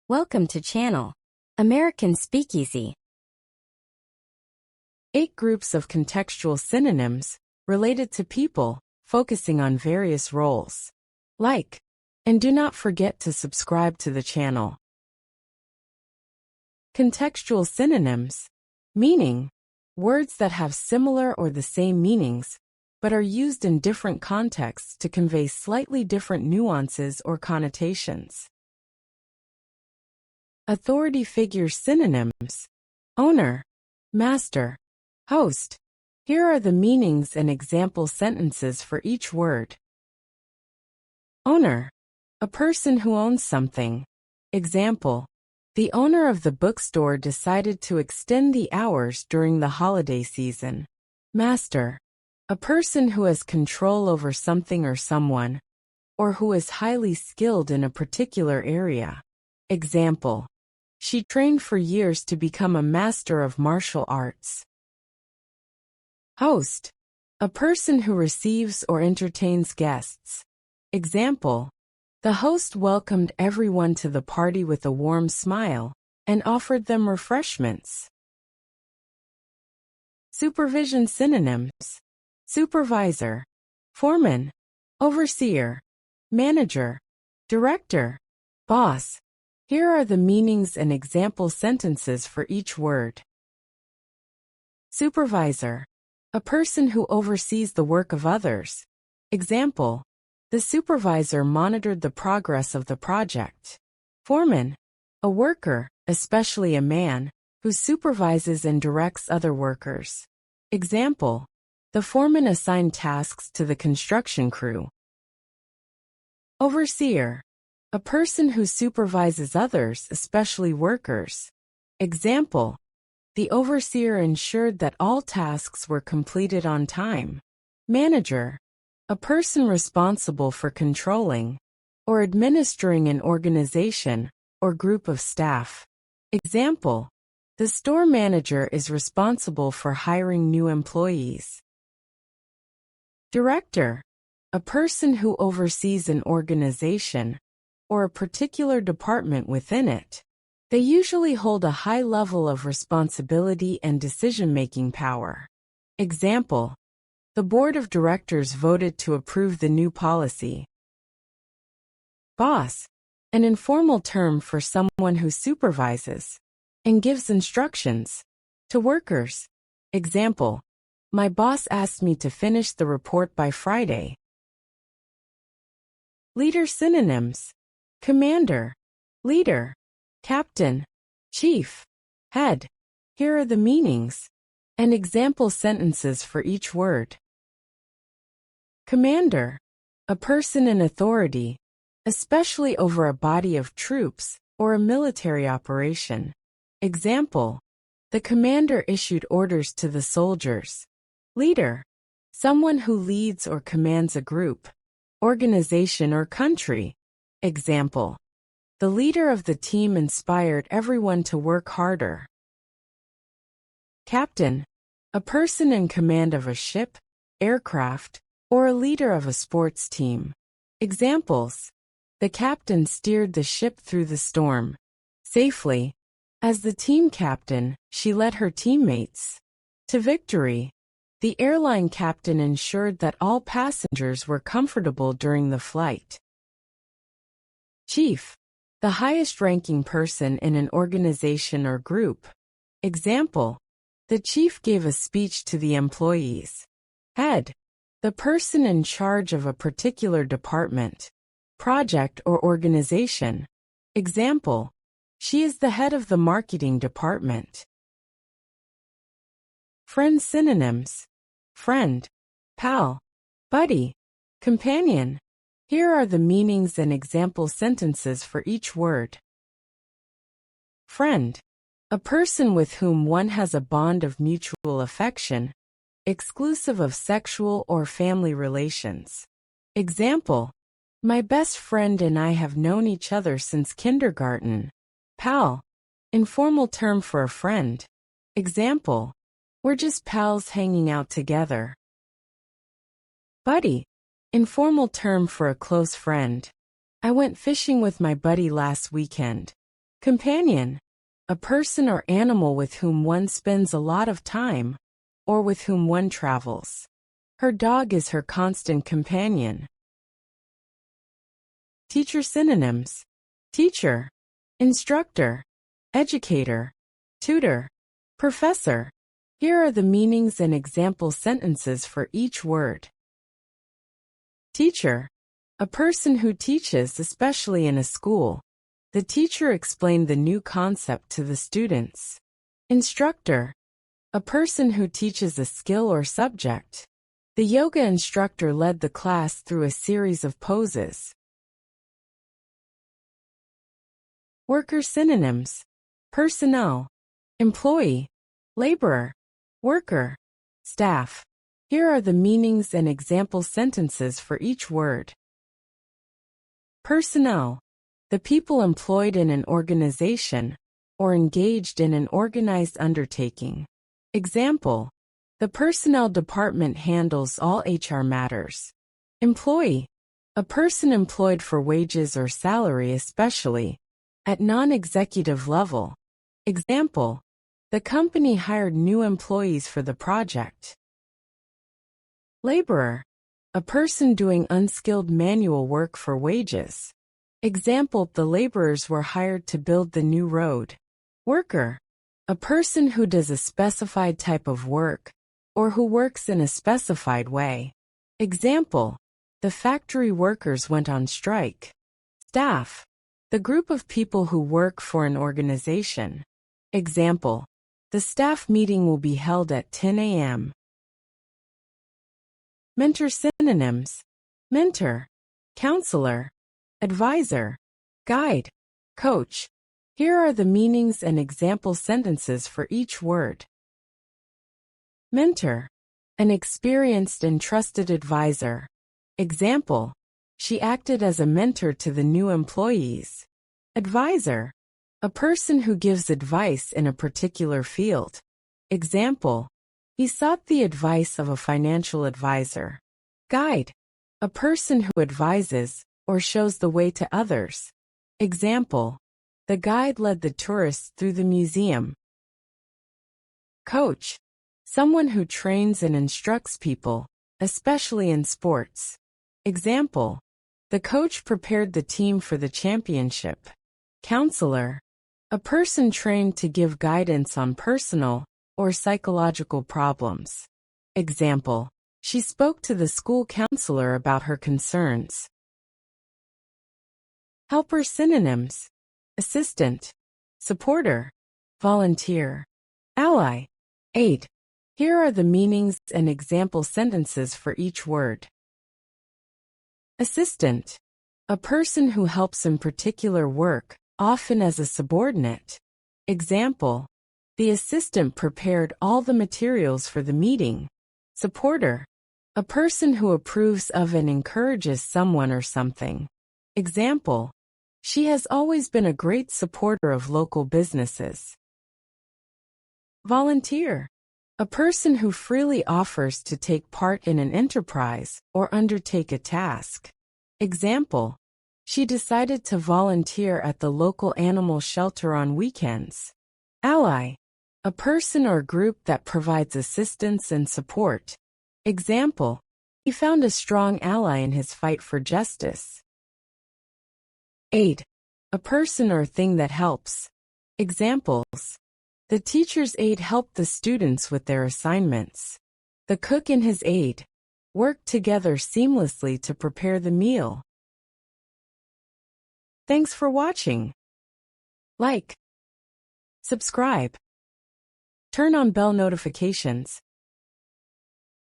Welcome to channel American Speakeasy. 8 groups of contextual synonyms related to people, focusing on various roles. Like, and do not forget to subscribe to the channel. Contextual synonyms, meaning words that have similar or the same meanings, but are used in different contexts to convey slightly different nuances or connotations. Authority figure synonyms, owner, master, host. Here are the meanings and example sentences for each word. Owner, a person who owns something. Example, the owner of the bookstore decided to extend the hours during the holiday season. Master, a person who has control over something or someone, or who is highly skilled in a particular area. Example, she trained for years to become a master of martial arts. Host, a person who receives or entertains guests. Example, the host welcomed everyone to the party with a warm smile and offered them refreshments. Supervision synonyms, supervisor, foreman, overseer, manager, director, boss. Here are the meanings and example sentences for each word. Supervisor, a person who oversees the work of others. Example, the supervisor monitored the progress of the project. Foreman, a worker, especially a man, who supervises and directs other workers. Example, the foreman assigned tasks to the construction crew. Overseer, a person who supervises others, especially workers. Example, the overseer ensured that all tasks were completed on time. Manager, a person responsible for controlling or administering an organization or group of staff. Example, the store manager is responsible for hiring new employees. Director, a person who oversees an organization or a particular department within it. They usually hold a high level of responsibility and decision-making power. Example, the board of directors voted to approve the new policy. Boss, an informal term for someone who supervises and gives instructions to workers. Example, my boss asked me to finish the report by Friday. Leader synonyms, commander, leader, captain, chief, head. Here are the meanings and example sentences for each word. Commander, a person in authority, especially over a body of troops or a military operation. Example, the commander issued orders to the soldiers. Leader, someone who leads or commands a group, organization or country. Example, the leader of the team inspired everyone to work harder. Captain, a person in command of a ship, aircraft, or a leader of a sports team. Examples, the captain steered the ship through the storm safely. As the team captain, she led her teammates to victory. The airline captain ensured that all passengers were comfortable during the flight. Chief, the highest-ranking person in an organization or group. Example, the chief gave a speech to the employees. Head, the person in charge of a particular department, project or organization. Example, she is the head of the marketing department. Friend synonyms, friend, pal, buddy, companion. Here are the meanings and example sentences for each word. Friend, a person with whom one has a bond of mutual affection, exclusive of sexual or family relations. Example, my best friend and I have known each other since kindergarten. Pal, informal term for a friend. Example, we're just pals hanging out together. Buddy, informal term for a close friend. I went fishing with my buddy last weekend. Companion. A person or animal with whom one spends a lot of time, or with whom one travels. Her dog is her constant companion. Teacher synonyms. Teacher, instructor, educator, tutor, professor. Here are the meanings and example sentences for each word. Teacher. A person who teaches, especially in a school. The teacher explained the new concept to the students. Instructor. A person who teaches a skill or subject. The yoga instructor led the class through a series of poses. Worker synonyms. Personnel, employee, laborer, worker, staff. Here are the meanings and example sentences for each word. Personnel. The people employed in an organization or engaged in an organized undertaking. Example. The personnel department handles all HR matters. Employee. A person employed for wages or salary, especially at non-executive level. Example. The company hired new employees for the project. Laborer. A person doing unskilled manual work for wages. Example. The laborers were hired to build the new road. Worker. A person who does a specified type of work, or who works in a specified way. Example. The factory workers went on strike. Staff. The group of people who work for an organization. Example. The staff meeting will be held at 10 a.m. Mentor synonyms. Mentor, counselor, advisor, guide, coach. Here are the meanings and example sentences for each word. Mentor. An experienced and trusted advisor. Example. She acted as a mentor to the new employees. Advisor. A person who gives advice in a particular field. Example. He sought the advice of a financial advisor. Guide. A person who advises or shows the way to others. Example. The guide led the tourists through the museum. Coach. Someone who trains and instructs people, especially in sports. Example. The coach prepared the team for the championship. Counselor. A person trained to give guidance on personal or psychological problems. Example. She spoke to the school counselor about her concerns. Helper synonyms. Assistant, supporter, volunteer, ally, aid. Here are the meanings and example sentences for each word. Assistant. A person who helps in particular work, often as a subordinate. Example. The assistant prepared all the materials for the meeting. Supporter. A person who approves of and encourages someone or something. Example. She has always been a great supporter of local businesses. Volunteer. A person who freely offers to take part in an enterprise or undertake a task. Example. She decided to volunteer at the local animal shelter on weekends. Ally. A person or group that provides assistance and support. Example. He found a strong ally in his fight for justice. Aid. A person or thing that helps. Examples. The teacher's aide helped the students with their assignments. The cook and his aide worked together seamlessly to prepare the meal. Thanks for watching. Like, subscribe, turn on bell notifications,